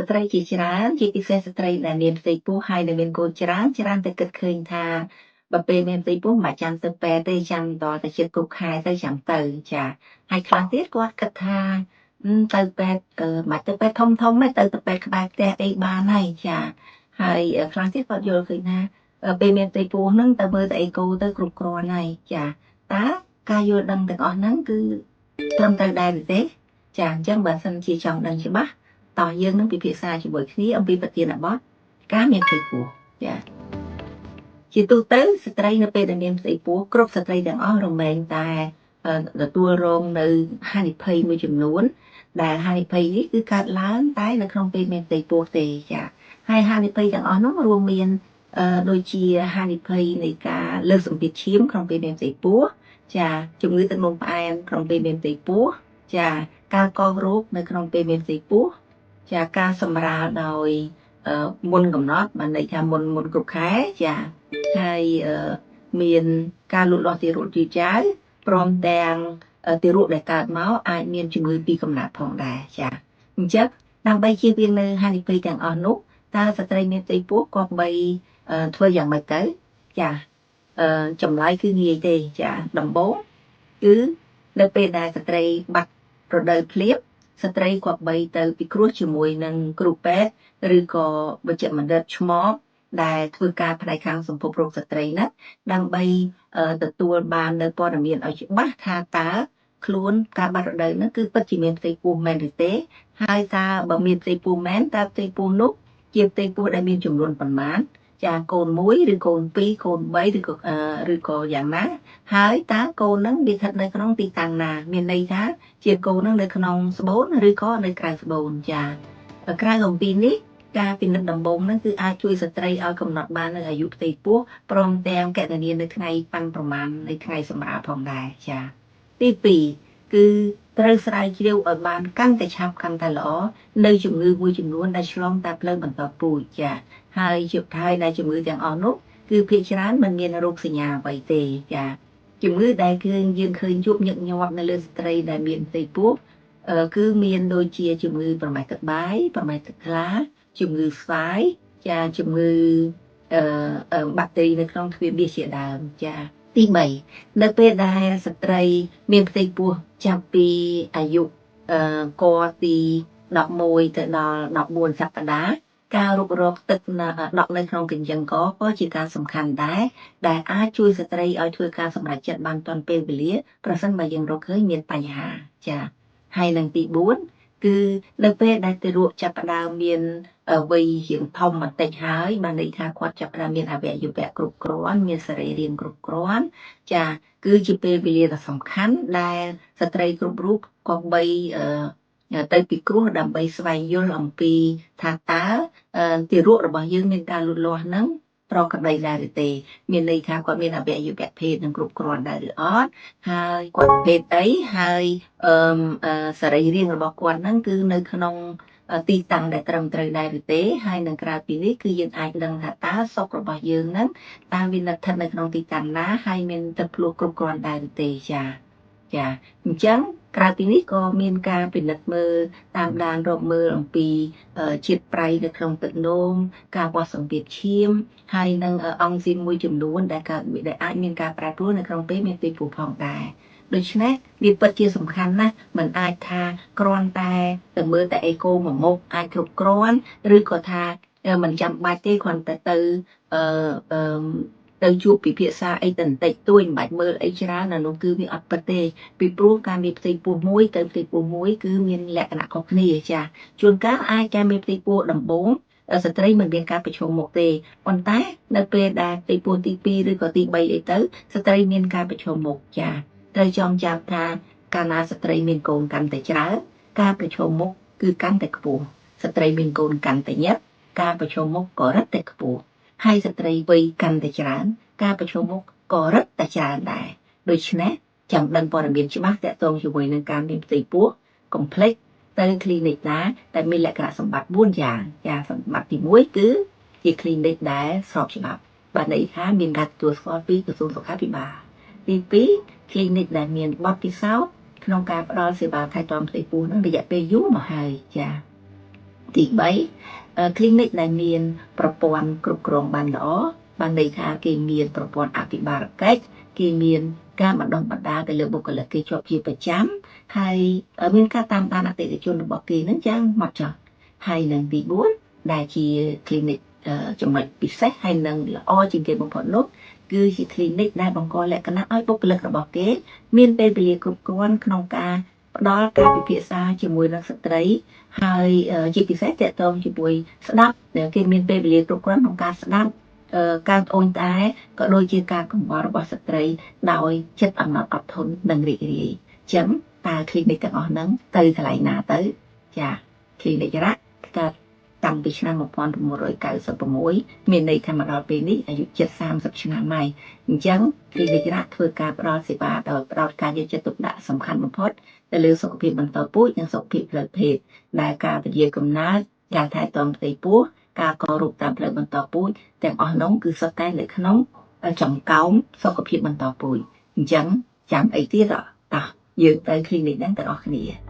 ត្រីជាច្រើនជាពិសេសស្ត្រីដែលមានផ្ទៃពោះហើយដែលមានកូនច្រើនតែគិតឃើញថាបើពេលមានផ្ទៃពោះមិនចាំទៅពេទ្យទេចាំតតែជិតគ្រប់ខែទៅចាំទៅចាហើយខ្លះទៀតគាត់គិតថាទៅពេទ្យមិនទៅពេទ្យធំទេទៅពេទ្យក្បែរផ្ទះអីបានហើយចាហើយខ្លះទៀតគាត់យល់ឃើញថាពេលមានផ្ទៃពោះហ្នឹងទៅមើលតែអេកូទៅគ្រប់គ្រាន់ហើយចាតើការយល់ដឹងទាំងអស់ហ្នឹងគឺត្រឹមត្រូវដែរទេចាអញ្ចឹងបើសិនជាចង់ដឹងច្បាស់តោះយើងនឹងពិភាក្សាជាមួយគ្នាអំពីប្រធានបទការមានផ្ទៃពោះចាជាទូទៅស្ត្រីនៅពេលដែលមានផ្ទៃពោះគ្រប់ស្ត្រីទាំងអស់រមែងតែទទួលរងនៅហានិភ័យមួយចំនួនដែលហានិភ័យនេះគឺកើតឡើងតែនៅក្នុងពេលមានផ្ទៃពោះទេចាហើយហានិភ័យទាំងអស់នោះរួមមានដូចជាហានិភ័យនៃការលើកសម្ពាធឈាមក្នុងពេលមានផ្ទៃពោះចាជំងឺទឹកនោមផ្អែមក្នុងពេលមានផ្ទៃពោះចាការកករោគនៅក្នុងពេលមានផ្ទៃពោះចាការសម្រាលដោយមុនកំណត់បានន័យថាមុនគ្រប់ខែចាហើយមានការលូតលាស់ទារកយឺតយ៉ាវព្រមទាំងទារកដែលកើតមកអាចមានជំងឺពីកំណើតផងដែរចាអញ្ចឹងដើម្បីជៀសវាងនៅហានិភ័យទាំងអស់នោះតើស្ត្រីមានផ្ទៃពោះក៏បីធ្វើយ៉ាងម៉េចទៅចាចម្លើយគឺងាយទេចាដំបូងគឺនៅពេលដែលស្ត្រីបាត់រដូវភ្លៀងស្ត្រីក៏បីទៅពិគ្រោះជាមួយនឹងគ្រូពេទ្យឬក៏វេជ្ជបណ្ឌិតឆ្មបដែលធ្វើការផ្នែកខាងសម្ភពរោគស្ត្រីណាដើម្បីទទួលបាននៅព័ត៌មានឲ្យច្បាស់ថាតើខ្លួនការបាត់រដូវហ្នឹងគឺពិតជាមានផ្ទៃពោះមែនឬទេហើយតើបើមានផ្ទៃពោះមែនតើផ្ទៃពោះនោះជាផ្ទៃពោះដែលមានចំនួនប៉ុន្មានចាកូន1ឬកូន2កូន3ឬក៏យ៉ាងណាហើយតើកូនហ្នឹងវាស្ថិតនៅក្នុងទីតាំងណាមានន័យថាជាកូនហ្នឹងនៅក្នុងស្បូនឬក៏នៅក្រៅស្បូនចាក្រៅអំពីនេះការពិនិត្យដំបូងហ្នឹងគឺអាចជួយស្ត្រីឲ្យកំណត់បាននៅអាយុផ្ទៃពោះព្រមទាំងកណនានៅថ្ងៃប៉ាន់ប្រមាណនៃថ្ងៃសម្រាលផងដែរចាទី2គឺត្រូវស្រាវជ្រាវឲ្យបានកាន់តែឆាប់កាន់តែល្អនៅជំងឺមួយចំនួនដែលឆ្លងតាមផ្លូវបន្តពូជចាហើយជប់ហើយដែលជំងឺទាំងអស់នោះគឺភាគច្រើនមិនមានរោគសញ្ញាអ្វីទេចាជំងឺដែលយើងឃើញជួបញឹកញាប់នៅលើស្ត្រីដែលមានផ្ទៃពោះគឺមានដូចជាជំងឺប្រមេះទឹកបាយប្រមេះទឹកថ្លាជំងឺស្វាយចាជំងឺបាក់តេរីនៅក្នុងទ្វារមាសជាដើមចាទី3នៅពេលដែលស្ត្រីមានផ្ទៃពោះចាប់ពីអាយុកទី11ទៅដល់14សប្តាហ៍ការរុករកទឹកដក់នៅក្នុងកញ្ចឹងកក៏ជាការសំខាន់ដែរដែលអាចជួយស្ត្រីឲ្យធ្វើការសម្រេចចិត្តបានទាន់ពេលវេលាប្រសិនបើយើងរកឃើញមានបញ្ហាចាហើយនឹងទី4គឺនៅពេលដែលទារកចាប់ផ្ដើមមានវ័យរៀងធំបន្តិចហើយបានន័យថាគាត់ចាប់ផ្ដើមមានអវយវៈគ្រប់គ្រាន់មានសរីរាង្គគ្រប់គ្រាន់ចាគឺជាពេលវេលាដ៏សំខាន់ដែលស្ត្រីគ្រប់រូបក៏បីទៅពិគ្រោះដើម្បីស្វែងយល់អំពីថាតើទារករបស់យើងមានការលូតលាស់ហ្នឹងប្រក្រតីដែរឬទេមានន័យថាគាត់មានអវយវៈភេទនឹងគ្រប់គ្រាន់ដែរឬអត់ហើយគាត់ភេទអីហើយសរីរាង្គរបស់គាត់ហ្នឹងគឺនៅក្នុងទីតាំងដែលត្រឹមត្រូវដែរឬទេហើយនឹងក្រៅពីនេះគឺយើងអាចដឹងថាតើសុខរបស់យើងហ្នឹងតើវាស្ថិតនៅក្នុងទីតាំងណាហើយមានទឹកភ្លួសគ្រប់គ្រាន់ដែរឬទេចាអញ្ចឹងក្រៅពីនេះក៏មានការពិនិត្យមើលតាមដានរកមើលអំពីជាតិប្រៃនៅក្នុងទឹកនោមការវាស់សម្ពាធឈាមហើយនឹងអង់ស៊ីមមួយចំនួនដែលអាចមានការប្រែប្រួលនៅក្នុងពេលមានផ្ទៃពោះផងដែរដូច្នេះវាពិតជាសំខាន់ណាស់មិនអាចថាគ្រាន់តែទៅមើលតែអេកូមួយមុខអាចគ្រប់គ្រាន់ឬក៏ថាមិនចាំបាច់ទេគ្រាន់តែទៅជួបពិភាក្សាអីទៅបន្តិចតួចមិនបាច់មើលអីច្រើនអានោះគឺវាអត់ពិតទេពីព្រោះការមានផ្ទៃពោះមួយទៅផ្ទៃពោះមួយគឺមានលក្ខណៈខុសគ្នាចាជួនកាលអាចការមានផ្ទៃពោះដំបូងស្ត្រីមិនមានការប្រឈមមុខទេប៉ុន្តែនៅពេលដែលផ្ទៃពោះទី2ឬក៏ទី3អីទៅស្ត្រីមានការប្រឈមមុខចាត្រូវចងចាំថាកាលណាស្ត្រីមានកូនកាន់តែច្រើនការប្រឈមមុខគឺកាន់តែខ្ពស់ស្ត្រីមានកូនកាន់តែញឹកការប្រឈមមុខក៏រឹតតែខ្ពស់ហើយស្ត្រីវ័យកាន់តែច្រើនការប្រឈមមុខក៏រឹតតែច្រើនដែរដូច្នេះចាំដឹងព័ត៌មានច្បាស់ទាក់ទងជាមួយនឹងការមានផ្ទៃពោះកុំភ្លេចទៅ clinic ណាដែលមានលក្ខណៈសម្បត្តិ4យ៉ាងសម្បត្តិទី1គឺជា clinic ដែលស្របច្បាប់បានន័យថាមានការទទួលស្គាល់ពីក្រសួងសុខាភិបាលទី2 clinic ដែលមានបទពិសោធន៍ក្នុងការផ្ដល់សេវាថែទាំផ្ទៃពោះនឹងរយៈពេលយូរមកហើយ ទី3 clinic ដែលមានប្រព័ន្ធគ្រប់គ្រងបានល្អបានន័យថាគេមានប្រព័ន្ធអភិបាលកិច្ចគេមានការបណ្ដុះបណ្ដាលទៅលើបុគ្គលិកគេជាប់ជាប្រចាំហើយមានការតាមដានអតិថិជនរបស់គេនឹងយ៉ាងម៉ត់ចត់ហើយនឹងទី4ដែលជា clinic ចំណុចពិសេសហើយនឹងល្អជាងគេបំផុតនោះគឺជា clinic ដែលបង្កលក្ខណៈឲ្យបុគ្គលិករបស់គេមានពេលវេលាគ្រប់គ្រាន់ក្នុងការផ្ដល់ការពិភាក្សាជាមួយនឹងស្ត្រីហើយជាពិសេសតកតងជាមួយស្ដាប់គេមានពេលវេលាគ្រប់គ្រាន់ក្នុងការស្ដាប់ការត្អូញត្អែក៏ដូចជាការកង្វល់របស់ស្ត្រីដោយចិត្តអំណត់អត់ធន់និងរីករាយអញ្ចឹងតើ clinic ទាំងអស់ហ្នឹងទៅកន្លែងណាទៅចា clinic រ៉ាក់កើតតាំងពីឆ្នាំ1996មានន័យថាមកដល់ពេលនេះអាយុជិត30ឆ្នាំហើយអញ្ចឹង clinic រ៉ាក់ធ្វើការផ្ដល់សេវាដោយផ្ដោតការយកចិត្តទុកដាក់សំខាន់បំផុតទៅលើសុខភាពបន្តពូជនិងសុខភាពផ្លូវភេទដែលការពន្យាកំណើតការថែទាំផ្ទៃពោះការករូបតាមផ្លូវបន្តពូជទាំងអស់នោះគឺសុទ្ធតែនៅក្នុងចំកោមសុខភាពបន្តពូជអញ្ចឹងចាំអីទៀតតោះយើងទៅ clinic ហ្នឹងទាំងអស់គ្នា